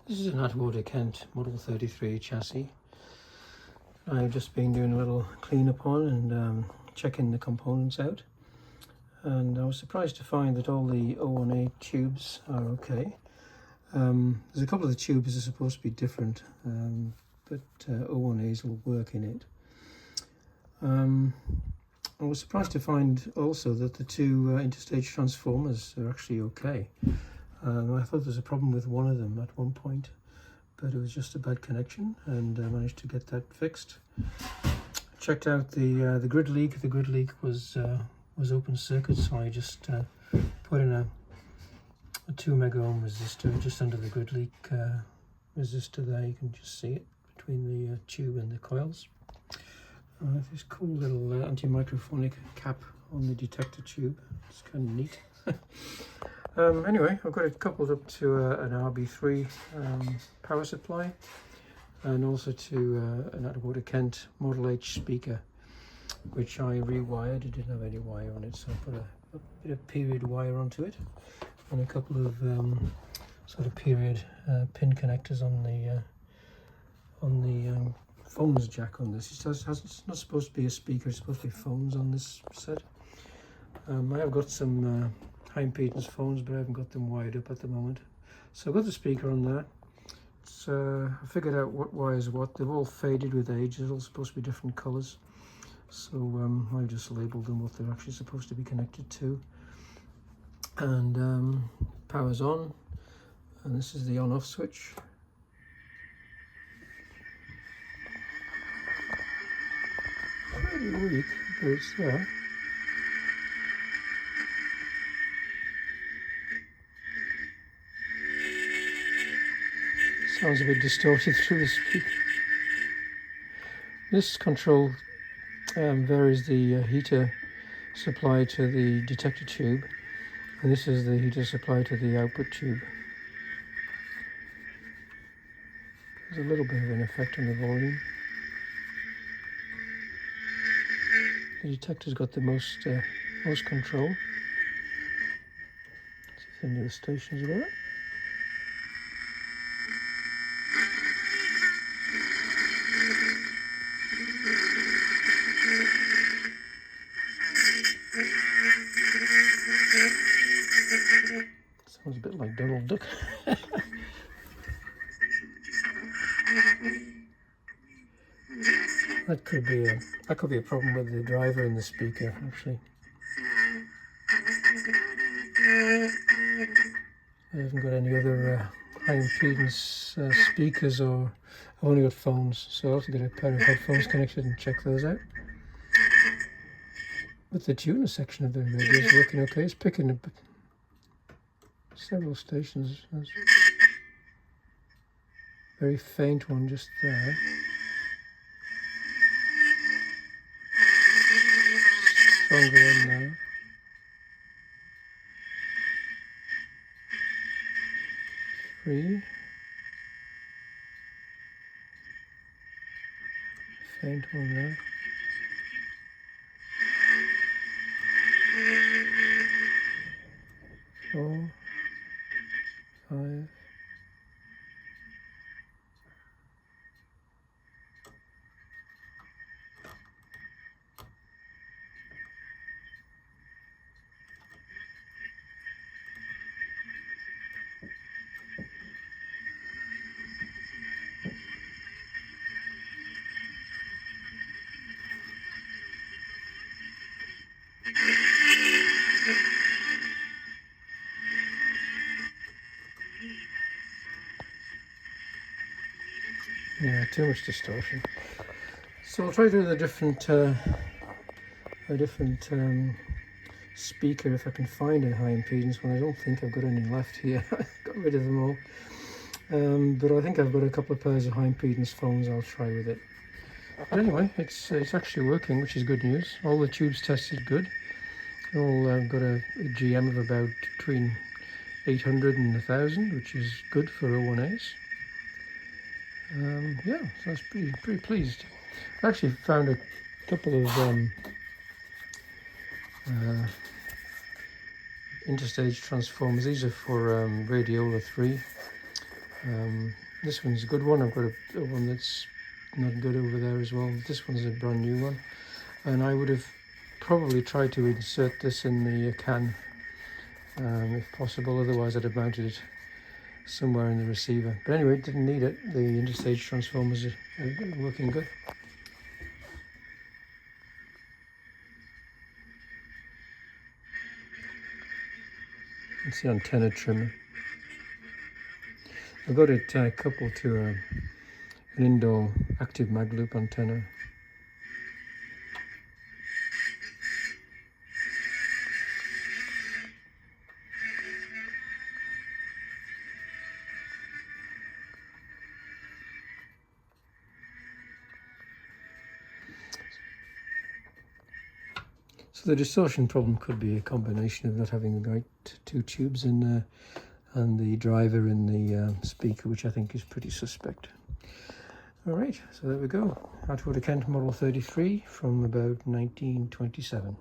This is an Atwater Kent Model 33 chassis. I've just been doing a little clean-up on and checking the components out. And I was surprised to find that all the O1A tubes are okay. There's a couple of the tubes that are supposed to be different, but O1As will work in it. I was surprised to find also that the two interstage transformers are actually okay. I thought there was a problem with one of them at one point, but it was just a bad connection, and I managed to get that fixed. Checked out the grid leak. The grid leak was open circuit, so I just put in a 2 mega ohm resistor just under the grid leak resistor there. You can just see it between the tube and the coils. This cool little anti-microphonic cap on the detector tube. It's kind of neat. Anyway, I've got it coupled up to an RB3 power supply, and also to an Atwater Kent Model H speaker, which I rewired. It didn't have any wire on it, so I put a bit of period wire onto it, and a couple of sort of period pin connectors on the phones jack on this. It's not supposed to be a speaker, it's supposed to be phones on this set. I have got some high impedance phones, but I haven't got them wired up at the moment. So I've got the speaker on there. I figured out what wires what. They've all faded with age. They're all supposed to be different colours. So I just labelled them what they're actually supposed to be connected to. And power's on. And this is the on-off switch. Pretty weak, but it's there. Sounds a bit distorted through the speaker. This control varies the heater supply to the detector tube, and this is the heater supply to the output tube. There's a little bit of an effect on the volume. The detector's got the most control. Let's see if any of the stations got it. Sounds a bit like Donald Duck. That could be a problem with the driver and the speaker, actually. I haven't got any other high impedance speakers, or I've only got phones, so I'll have to get a pair of headphones connected and check those out. But the tuner section of the radio is working okay. It's picking up several stations. There's a very faint one just there. Stronger one now. Three. Faint one there. 4, 5. Yeah, too much distortion. So I'll try to do a different speaker if I can find a high impedance one. I don't think I've got any left here. I got rid of them all. But I think I've got a couple of pairs of high impedance phones I'll try with it. But anyway, it's actually working, which is good news. All the tubes tested good. All got a GM of about between 800 and 1000, which is good for O1As. Yeah, so I was pretty pleased. I actually found a couple of interstage transformers. These are for radiola 3. This one's a good one. I've got a one that's not good over there as well. This one's a brand new one, and I would have probably tried to insert this in the can if possible, otherwise I'd have mounted it somewhere in the receiver. But anyway, didn't need it. The interstage transformers are working good. It's the antenna trimmer. I've got it coupled to an indoor active mag loop antenna. So the distortion problem could be a combination of not having the right two tubes in there and the driver in the speaker, which I think is pretty suspect. All right, so there we go. Atwater Kent Model 33 from about 1927.